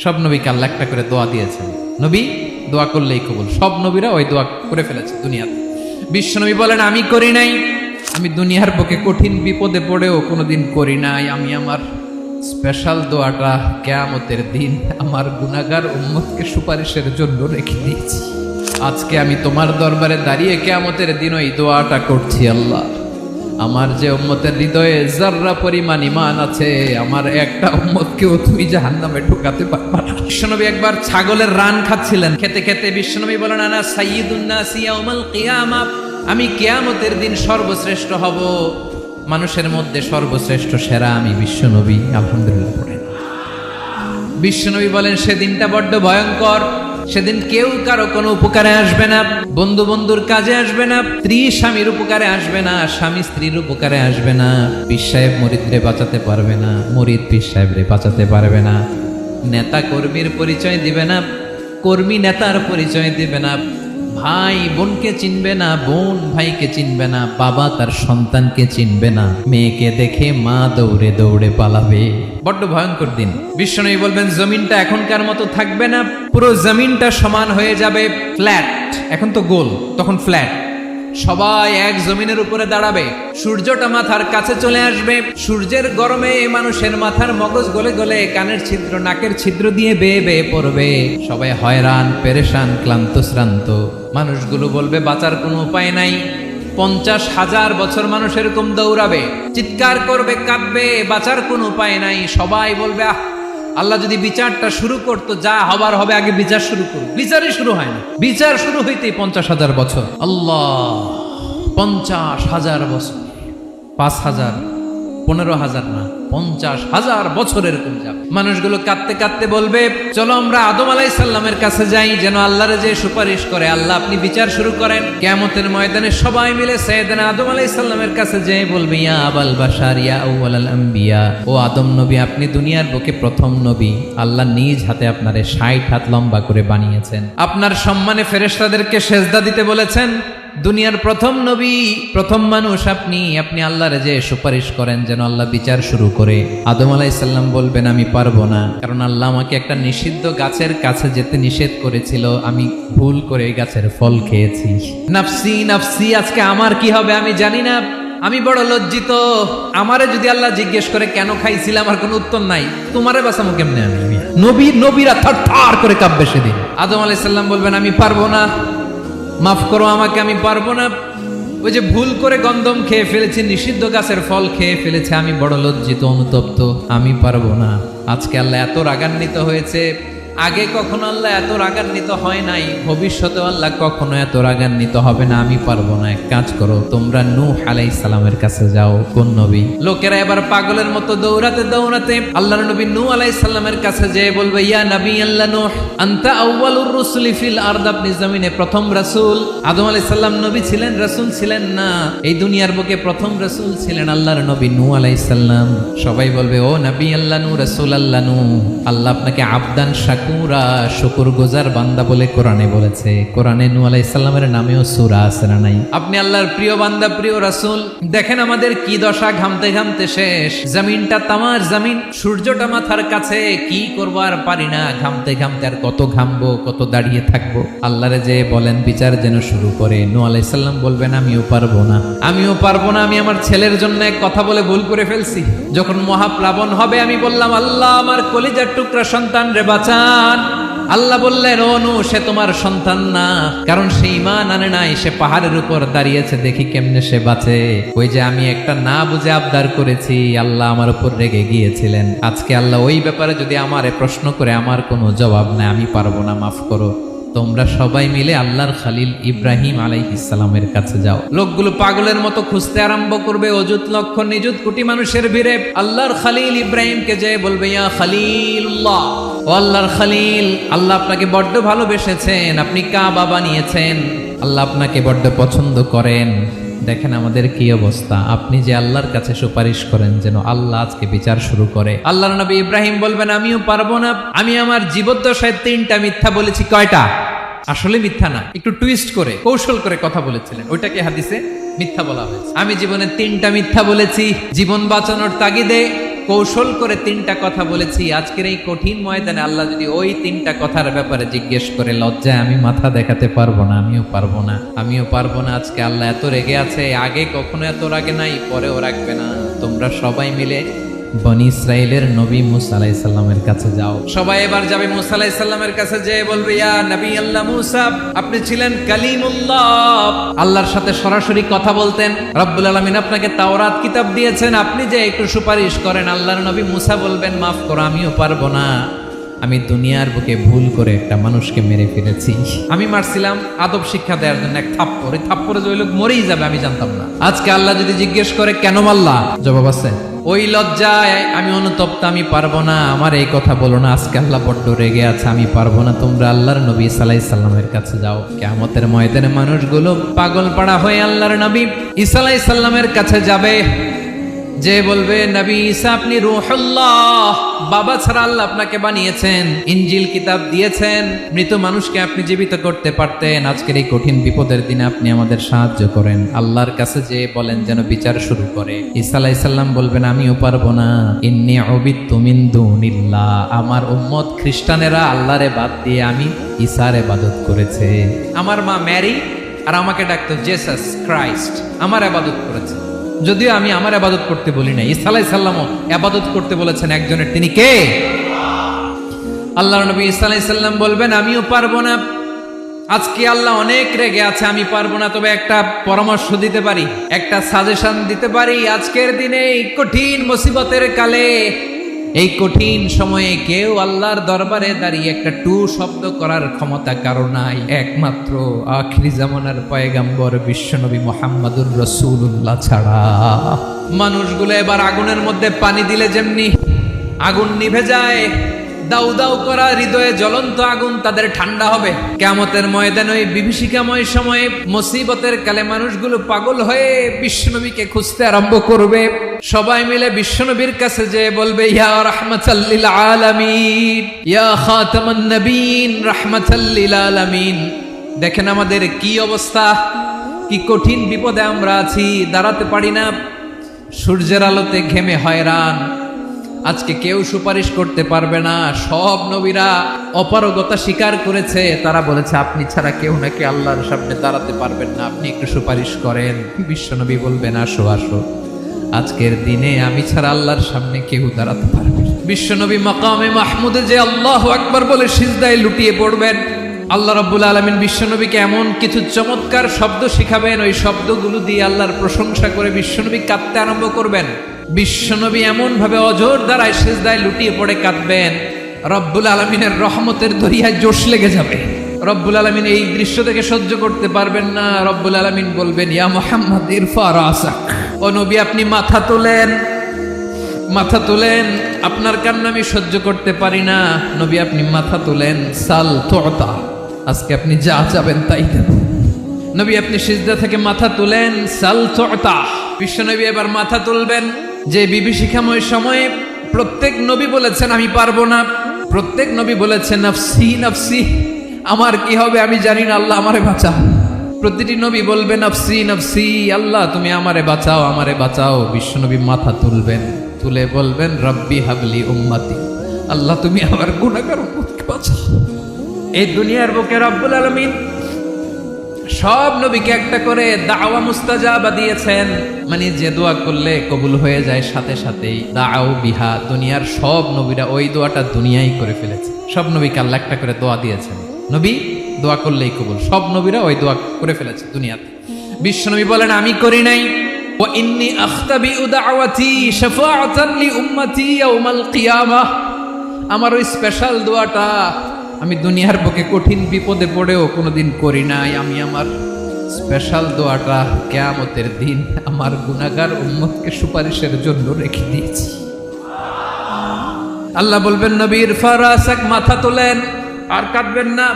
সব নবীকে আল্লাহ একটা করে দোয়া দিয়েছেন, নবী দোয়া করলেই কবুল। সব নবীরা ওই দোয়া করে ফেলেছে দুনিয়াতে। বিশ্বনবী বলেন আমি করি নাই, আমি দুনিয়ার বুকে কঠিন বিপদে পড়েও কোনোদিন করি নাই। আমি আমার স্পেশাল দোয়াটা কিয়ামতের দিন আমার গুনাহগার উম্মতকে সুপারিশের জন্য রেখে দিয়েছি। আজকে আমি তোমার দরবারে দাঁড়িয়ে কিয়ামতের দিন ওই দোয়াটা করছি, আল্লাহ আমার যে উম্মতের হৃদয়ে যাররা পরিমাণ ঈমান আছে, আমার একটা উম্মতকেও তুমি জাহান্নামে ঢোকাতে পারবা না। বিশ্বনবী একবার ছাগলের রান খাচ্ছিলেন, খেতে খেতে বিশ্বনবী বলেন আনা সাইয়্যিদুন নাসি ইয়াউমাল কিয়ামা, আমি কিয়ামতের দিন সর্বশ্রেষ্ঠ হব, মানুষের মধ্যে সর্বশ্রেষ্ঠ সেরা আমি বিশ্বনবী। আলহামদুলিল্লাহ পড়েন। বিশ্বনবী বলেন সেদিনটা বড্ড ভয়ঙ্কর, সেদিন কেউ কারো কোনো উপকারে আসবে না, বন্ধু বন্ধুর কাজে আসবে না, স্ত্রী স্বামীর উপকারে আসবে না, স্বামী স্ত্রীর উপকারে আসবে না, পীর সাহেব মুরিদরে বাঁচাতে পারবে না, মুরিদ পীর সাহেবরে বাঁচাতে পারবে না, নেতা কর্মীর পরিচয় দিবে না, কর্মী নেতার পরিচয় দিবে না, ভাই বোনকে চিনবে না, বোন ভাইকে চিনবে না, বাবা তার সন্তানকে চিনবে না, মেয়েকে দেখে মা দৌড়ে দৌড়ে পালাবে। বড্ড ভয়ঙ্কর দিন। বিশ্বনবী বলবেন জমিনটা এখনকার মতো থাকবে না, পুরো জমিনটা সমান হয়ে যাবে, ফ্ল্যাট। এখন তো গোল, তখন ফ্ল্যাট। সবাই এক জমিনের উপরে দাঁড়াবে, সূর্যটা মাথার কাছে চলে আসবে, সূর্যের গরমে মানুষের মাথার মগজ গলে গলে কানের ছিদ্র নাকের ছিদ্র দিয়ে বেয়ে বেয়ে পড়বে। সবাই হয়রান পেরেশান ক্লান্ত শ্রান্ত। মানুষগুলো বলবে বাঁচার কোনো উপায় নাই। 50,000 বছর মানুষ এরকম দৌড়াবে, চিৎকার করবে, কাঁদবে, বাঁচার কোনো উপায় নাই। সবাই বলবে আহ, আল্লাহ যদি বিচারটা শুরু করতো, যা হবার হবে, আগে বিচার শুরু করুক। বিচারই শুরু হয় না, বিচার শুরু হইতেই 50,000 বছর। আল্লাহ, 50,000 বছর, 5,000, 15,000 না, 50,000 বছর এরকম যাবে। মানুষগুলো কাঁদতে কাঁদতে বলবে চলো আমরা আদম আলাইহিস সালামের কাছে যাই, যেন আল্লাহরে যে সুপারিশ করে, আল্লাহ আপনি বিচার শুরু করেন। কিয়ামতের ময়দানে সবাই মিলে সাইয়েদনা আদম আলাইহিস সালামের কাছে যেয়ে বলবে ইয়া আবাল বাশার ইয়া আউয়ালাল আম্বিয়া, ও আদম নবী আপনি দুনিয়ার বুকে প্রথম নবী, আল্লাহ নিজ হাতে আপনারে 60 হাত লম্বা করে বানিয়েছেন, আপনার সম্মানে ফেরেশতাদেরকে সেজদা দিতে বলেছেন, দুনিয়ার প্রথম নবী প্রথম মানুষ আপনি, আপনি আল্লাহরে যে সুপারিশ করেন যেন আল্লাহ বিচার শুরু করে। আদম আলাইহিস সালাম বলবেন আমি পারবো না, কারণ আল্লাহ আমাকে একটা নিষিদ্ধ গাছের কাছে যেতে নিষেধ করেছিল, আমি ভুল করে এই গাছের ফল খেয়েছি। নাফসি নাফসি, আজকে আমার কি হবে আমি জানি না, আমি বড় লজ্জিত। আমারে যদি আল্লাহ জিজ্ঞেস করে কেন খাইছিলাম, আমার কোনো উত্তর নাই, তোমারে বাঁচামো কেমনে আমি? নবীরা থার করে কাঁপবে সেদিন। আদম আলাইহিস সালাম বলবেন আমি পারবো না, মাফ করো আমাকে, আমি পারবো না, ওই যে ভুল করে গন্ধম খেয়ে ফেলেছি, নিষিদ্ধ গাছের ফল খেয়ে ফেলেছে, আমি বড় লজ্জিত অনুতপ্ত, আমি পারবো না। আজকে আল্লাহ এত রাগান্বিত হয়েছে, আগে কখনো আল্লাহ এত রাগান্বিত হয় নাই, ভবিষ্যতে আল্লাহ কখনো এত রাগান্বিত হবে না, আমি পারবো না। এক কাজ করো, তোমরা নূহ আলাইহিস সালামের কাছে যাও। কোন নবী? লোকেরা এবার পাগলের মতো দৌড়াতে দৌড়াতে আল্লাহর নবী নূহ আলাইহিস সালামের কাছে যেয়ে বলবে ইয়া নবী আল্লাহ নূহ আনতা আউয়ালুর রুসুলি ফিল আরদ, আপনি জমিনে প্রথম রাসূল। আদম আলাইহিস সালাম নবী ছিলেন, রাসূল ছিলেন না, এই দুনিয়ার বুকে প্রথম রাসূল ছিলেন আল্লাহর নবী নূহ আলাইহিস সালাম। সবাই বলবে ও নবী আল্লাহ নূহ, রাসূল আল্লাহ নূহ, আল্লাহ আপনাকে আবদান শাকুরা, শুকর গুজার বান্দা বলে কোরআনে বলেছে। কোরআনে নূহ আলাইহিস সালামের নামেও সূরা আছে না নাই? আপনি আল্লাহর প্রিয় বান্দা, প্রিয় রাসূল। দেখেন আমাদের কি দশা, ঘামতে ঘামতে শেষ, জমিনটা তামার জমিন, সূর্যটা মাথার কাছে, কি করবো আর পারি না, ঘামতে ঘামতে আর কত ঘামবো, কত দাঁড়িয়ে থাকবো। আল্লাহরে যে বলেন বিচার যেন শুরু করে। নূহ আলাইহিস সালাম বলবেন আমিও পারবো না, আমিও পারবো না, আমি আমার ছেলের জন্য এক কথা বলে ভুল করে ফেলছি। যখন মহাপ্লাবন হবে আমি বললাম আল্লাহ আমার কলিজার টুকরা সন্তান রে বাঁচান। আল্লাহ বললেন ও নূহ সে তোমার সন্তান না, কারণ সে ঈমান আনে নাই, সে পাহাড়ের উপর দাঁড়িয়েছে, দেখি কেমনে সে বাঁচে। ওই যে আমি একটা না বুঝে আবদার করেছি, আল্লাহ আমার উপর রেগে গিয়েছিলেন। আজকে আল্লাহ ওই ব্যাপারে যদি আমারে প্রশ্ন করে, আমার কোনো জবাব নাই, আমি পারবো না, মাফ করো। তোমরা সবাই মিলে আল্লাহর খালিল ইব্রাহিম আলাইহিস সালামের কাছে যাও। লোকগুলো পাগলের মতো খুঁজতে আরম্ভ করবে, অযুত লক্ষ নিযুত কোটি মানুষের ভিড়ে আল্লাহর খালিল ইব্রাহিমকে যে বলবে ইয়া খালিলুল্লাহ, ও আল্লাহর খালিল, আল্লাহ আপনাকে বড্ড ভালোবেসেছেন, আপনি কাবা বানিয়েছেন, আল্লাহ আপনাকে বড্ড পছন্দ করেন। দেখেন আমাদের কি অবস্থা, আপনি যে আল্লাহর কাছে সুপারিশ করেন যেন আল্লাহ আজকে বিচার শুরু করে। আল্লাহর নবী ইব্রাহিম বলবেন আমিও পারবো না, আমি আমার জীবদ্দশায় 3টা মিথ্যা বলেছি। কয়টা? আসলে মিথ্যা না, একটু টুইস্ট করে কৌশল করে কথা বলেছিলেন, ওইটাকে হাদিসে মিথ্যা বলা হয়েছে। আমি জীবনে 3টা মিথ্যা বলেছি, জীবন বাঁচানোর তাগিদে কৌশল করে 3টা কথা বলেছি। আজকের এই কঠিন ময়দানে আল্লাহ যদি ওই 3টা কথার ব্যাপারে জিজ্ঞেস করে, লজ্জায় আমি মাথা দেখাতে পারবো না, আমিও পারবো না। আজকে আল্লাহ এত রেগে আছে, আগে কখনো এত রাগে নাই, পরেও রাখবে না। তোমরা সবাই মিলে বনি ইসরাইলের নবী মুসা আলাইহিস সালামের কাছে যাও। সবাই এবার যাবে মুসা আলাইহিস সালামের কাছে, যেয়ে বলবে, ইয়া নবী আল্লাহ মুসা, আপনি ছিলেন কালিমুল্লাহ, আল্লাহর সাথে সরাসরি কথা বলতেন। রব্বুল আলামিন আপনাকে তাওরাত কিতাব দিয়েছেন, আপনি যে একটু সুপারিশ করেন। আল্লাহর নবী মুসা বলবেন, মাফ করো, আমিও পারবো না। আমি দুনিয়ার বুকে ভুল করে একটা মানুষকে মেরে ফেলেছি। আমি মারছিলাম আদব শিক্ষা দেওয়ার জন্য এক থাপ্পড়, এই থাপ্পড়ে যে ওই লোক মরেই যাবে আমি জানতাম না। আজকে আল্লাহ যদি জিজ্ঞেস করে কেন মারলা, জবাব আছে। ওই লজ্জায় আমি অনুতপ্ত, আমি পারবো না, আমার এই কথা বলো না। আজকে আল্লাহ বড্ড রেগে আছে, আমি পারবো না। তোমরা আল্লাহর নবী ঈসা আলাইহিস সালামের কাছে যাও। কিয়ামতের ময়দানে মানুষগুলো পাগল পাড়া হয়ে আল্লাহর নবী ঈসা আলাইহিস সালামের কাছে যাবে, যে বলবে, নবী ঈসা আপনি রূহুল্লাহ, বাবা ছাড়া আল্লাহ আপনাকে বানিয়েছেন, ইনজিল কিতাব দিয়েছেন, মৃত মানুষকে আপনি জীবিত করতে পারতেন। আজকের এই কঠিন বিপদের দিনে আপনি আমাদের সাহায্য করেন। আল্লাহর কাছে যে বলেন যেন বিচার শুরু করে। ঈসা আলাইহিস সালাম বলবেন, আমিও পারবো না। ইন্নী উবিদতু মিন দুনিল্লাহ, আমার উম্মত খ্রিস্টানেরা আল্লাহরে বাদ দিয়ে আমি ঈসার ইবাদত করেছে। আমার মা ম্যারি আর আমাকে ডাকতো জেসাস ক্রাইস্ট, আমার ইবাদত করেছে। যদিও আমি আমার ইবাদত করতে বলি না, ঈসা আলাইহিস সালামও ইবাদত করতে বলেছেন একজনের, তিনি কে? আল্লাহর নবী ঈসা আলাইহিস সালাম বলবেন, আমিও পারবো না। আজকে আল্লাহ অনেক রেগে আছে, আমি পারবো না। তবে একটা পরামর্শ দিতে পারি, একটা সাজেশন দিতে পারি। আজকের দিনে এই কঠিন মুসিবতের কালে, এই কঠিন সময়ে কেউ আল্লাহর দরবারে দাঁড়িয়ে একটা টু শব্দ করার ক্ষমতা কারো নাই, একমাত্র আখিরি জামানার পয়গাম্বর বিশ্বনবী মুহাম্মদুর রাসূলুল্লাহ ছাড়া। মানুষগুলো এবার আগুনের মধ্যে পানি দিলে যেমনি আগুন নিভে যায়, দাউ দাউ করা হৃদয়ে জ্বলন্ত আগুন তাদের ঠান্ডা হবে। কিয়ামতের ময়দানে ওই বিভীষিকাময় সময়ে, মুসিবতের কালে মানুষগুলো পাগল হয়ে বিশ্বনবীকে খুঁজতে আরম্ভ করবে। সবাই মিলে বিশ্বনবীর কাছে যেয়ে বলবে, ইয়া রাহমাতাল লিল আলামিন, ইয়া খাতামান নবীন, রাহমাতাল লিল আলামিন। দেখেন আমাদের কি অবস্থা, কি কঠিন বিপদে আমরা আছি, দাঁড়াতে পারি না, সূর্যের আলোতে ঘেমে হয়রান। আজকে কেউ সুপারিশ করতে পারবে না। সব নবীরা অপারগতা স্বীকার করেছে, তারা বলেছে আপনি ছাড়া কেউ নাকি আল্লাহর সামনে দাঁড়াতে পারবেন না, আপনি একটু সুপারিশ করেন। বিশ্বনবী বলবেন, আসো আসো, আজকের দিনে আমি ছাড়া আল্লাহর সামনে কেউ দাঁড়াতে পারবে না। বিশ্বনবী মাকামে মাহমুদে যে আল্লাহু আকবার বলে সিজদায় লুটিয়ে পড়বেন। আল্লাহ রাব্বুল আলামিন বিশ্বনবীকে এমন কিছু চমৎকার শব্দ শিখাবেন, ওই শব্দগুলো দিয়ে আল্লাহর প্রশংসা করে বিশ্বনবী কাঁদতে আরম্ভ করবেন। বিশ্বনবী এমন ভাবে অজর দ্বারায় সিজদায় লুটিয়ে পড়ে কাঁদবেন, রব্বুল আলামিনের রহমতের দরিয়ায় জোশ লেগে যাবে। রব্বুল আলামিন এই দৃশ্য থেকে সহ্য করতে পারবেন না। রব্বুল আলামিন বলবেন, ইয়া মুহাম্মদ ইরফা রাসাক, ও নবী আপনি মাথা তোলেন, মাথা তোলেন, আপনার কান্না আমি সহ্য করতে পারি না। নবী আপনি মাথা তোলেন, সাল তুতা, আজকে আপনি যা চাবেন তাই দেব। নবী আপনি সিজদা থেকে মাথা তুলেন, সাল তুতা। বিশ্বনবী এবার মাথা তুলবেন। যে বিভীষিকাময় সময়ে প্রত্যেক নবী বলেছেন আমি পারবো না, প্রত্যেক নবী বলেছেন নফসি নফসি, আমার কি হবে আমি জানি না, আল্লাহ আমারে বাঁচাও। প্রতিটি নবী বলবে নফসি নফসি, আল্লাহ তুমি আমারে বাঁচাও, আমারে বাঁচাও। বিশ্বনবী মাথা তুলবেন, তুলে বলবেন রব্বি হাবলি উম্মতি, আল্লাহ তুমি আমার গুনাহগার উম্মতকে বাঁচাও। এই দুনিয়ার বুকে রব্বুল আলামিন সব নবীকে একটা করে দাওয়া মুস্তাজাবা দিয়েছেন, মানে যে দোয়া করলে কবুল হয়ে যায় সাথে সাথেই। দাও বিহা, দুনিয়ার সব নবীরা ওই দোয়াটা দুনিয়ায় করে ফেলেছে। সব নবীকে আল্লাহ একটা করে দোয়া দিয়েছেন, নবী দোয়া করলেই কবুল। সব নবীরা ওই দোয়া করে ফেলেছে দুনিয়াতে। বিশ্বনবী বলেন আমি করি নাই। ওয়া ইন্নী আখতাবিউ দাওয়াতি শাফাআতান লি উম্মতি ইয়াউমাল কিয়ামাহ, আমার ওই স্পেশাল দোয়াটা আমি দুনিয়ার বুকে কঠিন বিপদে পড়েও কোনোদিন করি নাই। আমি আমার স্পেশাল দোয়াটা কিয়ামতের দিন আমার গুনাহগার উম্মতকে সুপারিশের জন্য রেখে দিয়েছি। আল্লাহ বলবেন নবী ইরফা রাসাক, মাথা তোলেন, আর কাঁদবেন না।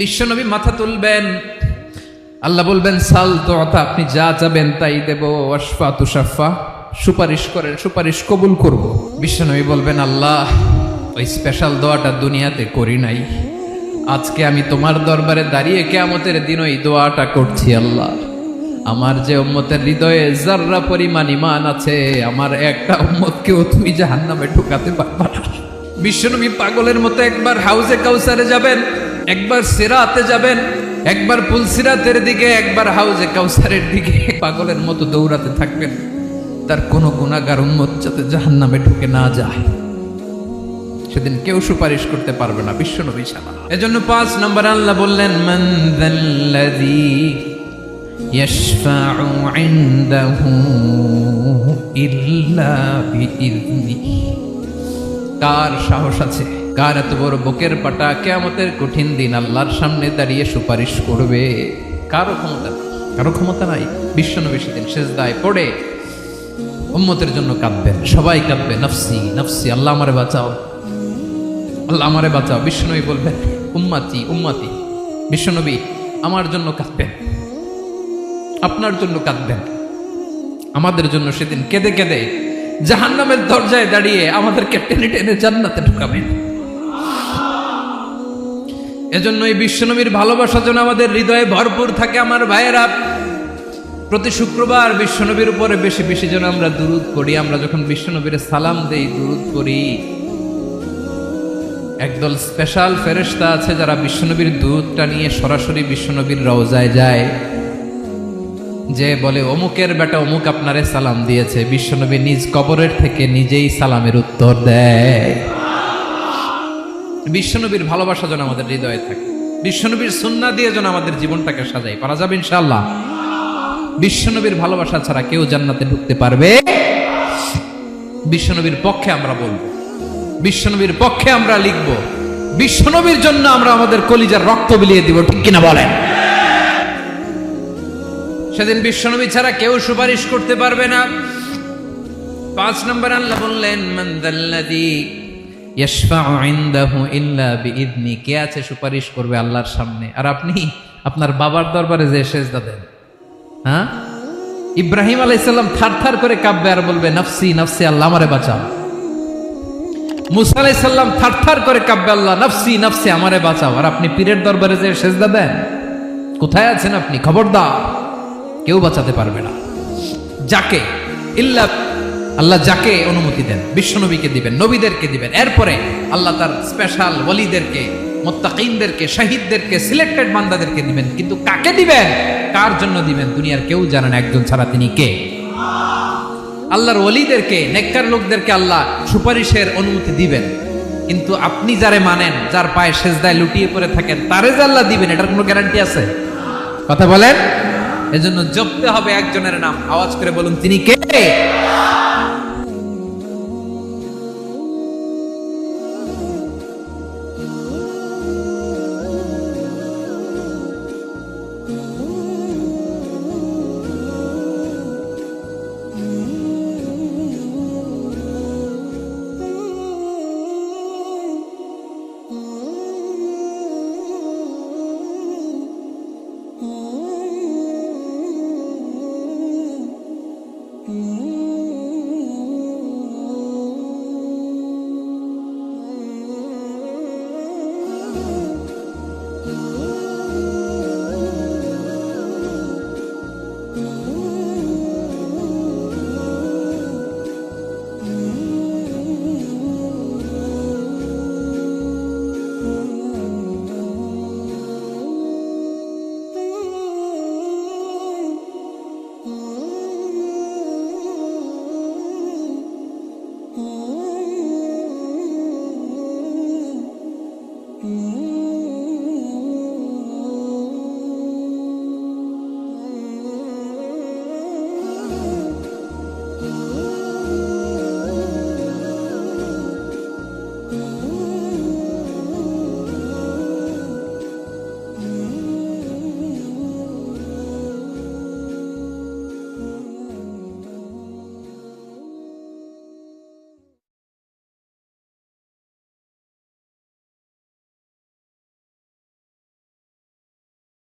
বিশ্বনবী মাথা তুলবেন। আল্লাহ বলবেন সাল তুতা, আপনি যা চাবেন তাই দেব। ওয়াশফা তুশাফা, সুপারিশ করেন, সুপারিশ কবুল করব। বিশ্বনবী বলবেন আল্লাহ ওই স্পেশাল দোয়াটা দুনিয়াতে করি নাই, আজকে আমি তোমার দরবারে দাঁড়িয়ে কিয়ামতের দিন ওই দোয়াটা করছি। আল্লাহ আমার যে উম্মতের হৃদয়ে যাররা পরিমাণ ঈমান আছে, আমার একটা উম্মতকেও তুমি জাহান্নামে ঢোকাতে পারবা না। বিশ্বনবী পাগলের মতো একবার হাউজে কাউসারে যাবেন, একবার সিরাতে যাবেন, একবার পুলসিরাতের দিকে, একবার হাউজে কাউসারের দিকে পাগলের মতো দৌড়াতে থাকবেন, তার কোনো গুনাহগার উম্মত যাতে জাহান্নামে ঢুকে না যায়। সেদিন কেউ সুপারিশ করতে পারবে না বিশ্বনবী ছাড়া। এজন্য ৫ নম্বর আল্লাহ বললেন, মান যাল্লাযী ইয়াশফাউ ইনদাহু ইল্লা বিইযনিহি। কার সাহস আছে, কার এত বড় বুকের পাটা কিয়ামতের কঠিন দিন আল্লাহর সামনে দাঁড়িয়ে সুপারিশ করবে? কারো ক্ষমতা নাই। বিশ্বনবী সেদিন সিজদায় পড়ে উম্মতের জন্য কাঁদবেন, সবাই কাঁদবে, নফসি নফসি, আল্লাহ আমারে বাঁচাও, আল্লাহ আমারে বাঁচাও। বিশ্বনবী বলবেন, উম্মতি উম্মতি। বিশ্বনবী আমার জন্য কাঁদবেন, আপনার জন্য কাঁদবেন, আমাদের জন্য সেদিন কেঁদে কেঁদে জাহান্নামের দরজায় দাঁড়িয়ে আমাদেরকে টেনে টেনে জান্নাতে ঢুকাবেন। এজন্য এই বিশ্বনবীর ভালোবাসা যেন আমাদের হৃদয়ে ভরপুর থাকে। আমার ভাইয়েরা, প্রতি শুক্রবার বিশ্বনবীর উপরে বেশি বেশি যেন আমরা দুরূদ পড়ি। আমরা যখন বিশ্বনবীর সালাম দেই, দুরূদ পড়ি, একদল স্পেশাল ফেরেশতা আছে যারা বিশ্বনবীর দুধটা নিয়ে সরাসরি বিশ্বনবীর রওজায় যায়, যে বলে অমুকের বেটা অমুক আপনারে সালাম দিয়েছে। বিশ্বনবী নিজ কবরের থেকে নিজেই সালামের উত্তর দেয়। বিশ্বনবীর ভালোবাসা যেন আমাদের হৃদয়ে থাকে, বিশ্বনবীর সুন্নাহ দিয়ে যেন আমাদের জীবনটাকে সাজাই। পারা যাবে ইনশাআল্লাহ। বিশ্বনবীর ভালোবাসা ছাড়া কেউ জান্নাতে ঢুকতে পারবে? বিশ্বনবীর পক্ষে আমরা বলবো, বিশ্বনবীর পক্ষে আমরা লিখব, বিশ্বনবীর জন্য আমরা আমাদের কলিজার রক্ত বিলিয়ে দিব, ঠিক কিনা বলেন? সেদিন বিশ্বনবী ছাড়া কেউ সুপারিশ করতে পারবে না। ৫ নম্বর আল্লাহ বললেন, মান যাল্লাযী ইয়াশফাউ ইনদাহু ইল্লা বিইযনি। কে আছে সুপারিশ করবে আল্লাহর সামনে? আর আপনি আপনার বাবার দরবারে যে সেজদা দেন, হ্যাঁ, ইব্রাহিম আলাইহিস সালাম থারথার করে কাঁপবে আর বলবে, নফসি নফসি, আল্লাহ আমারে বাঁচাও। মুসা আলাইহিস সালাম থারথার করে কাঁপবে, আল্লাহ নফসি নফসি, আমারে বাঁচাও। আর আপনি পীরের দরবারে যে সেজদা দেন, কোথায় আছেন আপনি? খবরদার, কেউ বাঁচাতে পারবে না। যাকে ইল্লা আল্লাহ যাকে অনুমতি দেন, বিশ্বনবীকে দিবেন, নবীদেরকে দিবেন, এরপরে আল্লাহ তার স্পেশাল ওয়ালিদেরকে, মুত্তাকিনদেরকে, শহীদদেরকে, সিলেক্টেড বান্দাদেরকে দিবেন। কিন্তু কাকে দিবেন, কার জন্য দিবেন, দুনিয়ার কেউ জানে না একজন ছাড়া, তিনি কে? আল্লাহর ওয়ালিদেরকে, নেককার লোকদেরকে আল্লাহ সুপারিশের অনুমতি দিবেন। কিন্তু আপনি যারে মানেন, যার পায়ে সেজদায় লুটিয়ে পড়ে থাকেন, তারে যে আল্লাহ দিবেন, এটার কোনো গ্যারান্টি আছে? কথা বলেন। এজন্য জপতে হবে একজনের নাম, আওয়াজ করে বলুন, তিনি কে?